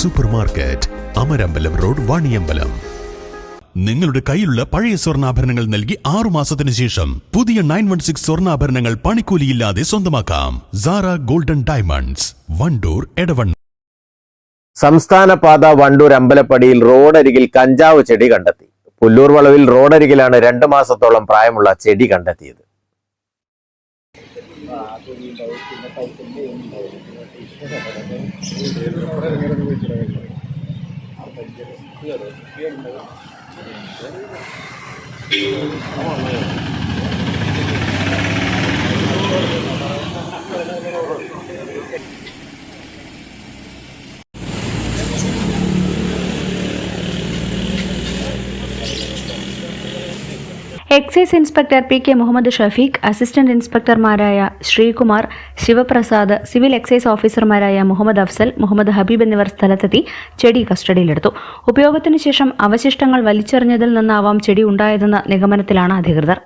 Super market, Amarambalam road, Vaniyambalam. നിങ്ങളുടെ കയ്യിലുള്ള പഴയ സ്വർണ്ണാഭരണങ്ങൾ നൽകി 6 മാസത്തിന് ശേഷം പുതിയ 916 സ്വർണ്ണാഭരണങ്ങൾ പണിക്കൂലിയില്ലാതെ സ്വന്തമാക്കാം. Sara golden diamonds, Wandoor, Edavanna. സംസ്ഥാന പാത വണ്ടൂർ അമ്പലപ്പടിയിൽ റോഡരികിൽ കഞ്ചാവ് ചെടി കണ്ടെത്തി. പുല്ലൂർ വളവിൽ റോഡരികിലാണ് 2 മാസത്തോളം പ്രായമുള്ള ചെടി കണ്ടെത്തിയത്. Excise inspector P K. Muhammad Shafeeq, assistant ഇൻസ്പെക്ടർമാരായ ശ്രീകുമാർ, ശിവപ്രസാദ്, സിവിൽ എക്സൈസ് ഓഫീസർമാരായ മുഹമ്മദ് അഫ്സൽ, മുഹമ്മദ് ഹബീബ് എന്നിവർ സ്ഥലത്തെത്തി ചെടി കസ്റ്റഡിയിലെടുത്തു. ഉപയോഗത്തിന് ശേഷം അവശിഷ്ടങ്ങൾ വലിച്ചെറിഞ്ഞതിൽ നിന്നാവാം ചെടി ഉണ്ടായതെന്ന നിഗമനത്തിലാണ് അധികൃതർ.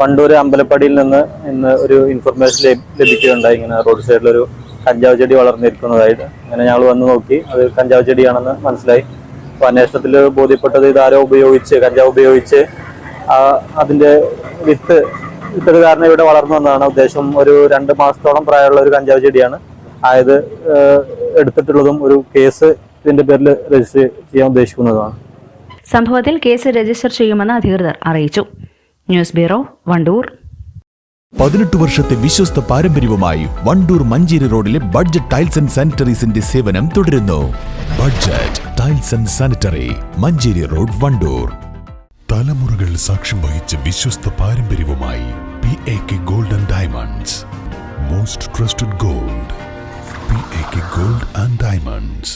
വണ്ടൂർ അമ്പലപ്പടിയിൽ നിന്ന് ഇന്ന് ഒരു ഇൻഫർമേഷൻ ലഭിക്കുകയുണ്ടായി. ഇങ്ങനെ റോഡ് സൈഡിലൊരു കഞ്ചാവ് ചെടി വളർന്നിരിക്കുന്നതായിട്ട്. അങ്ങനെ ഞങ്ങൾ വന്ന് നോക്കി, അത് കഞ്ചാവ് ചെടിയാണെന്ന് മനസ്സിലായി. അപ്പോൾ അന്വേഷണത്തിൽ ബോധ്യപ്പെട്ടത് ഇതാരോ കഞ്ചാവ് ഉപയോഗിച്ച് അതിന്റെ വിത്തത് കാരണം ഇവിടെ വളർന്നു വന്നതാണ്. ഉദ്ദേശം ഒരു 2 മാസത്തോളം പ്രായമുള്ള ഒരു കഞ്ചാവ് ചെടിയാണ് ആയത്. എടുത്തിട്ടുള്ളതും ഒരു കേസ് ഇതിന്റെ പേരിൽ രജിസ്റ്റർ ചെയ്യാൻ ഉദ്ദേശിക്കുന്നതുമാണ്. സംഭവത്തിൽ കേസ് രജിസ്റ്റർ ചെയ്യുമെന്ന് അധികൃതർ അറിയിച്ചു. News bureau, Wandoor. 18 വർഷത്തെ വിശ്വസ്ത പാരമ്പര്യവുമായി വണ്ടൂർ മഞ്ചേരി റോഡിലെ ബഡ്ജറ്റ് ടൈൽസ് ആൻഡ് സാനിറ്ററീസിന്റെ സേവനം തുടരുന്നു. Budget tiles and sanitary, Manjeri road, Wandoor. തലമുറകൾ സാക്ഷ്യം വഹിച്ച വിശ്വസ്ത പാരമ്പര്യവുമായി PAK gold and diamonds. Most trusted gold, PAK gold and diamonds.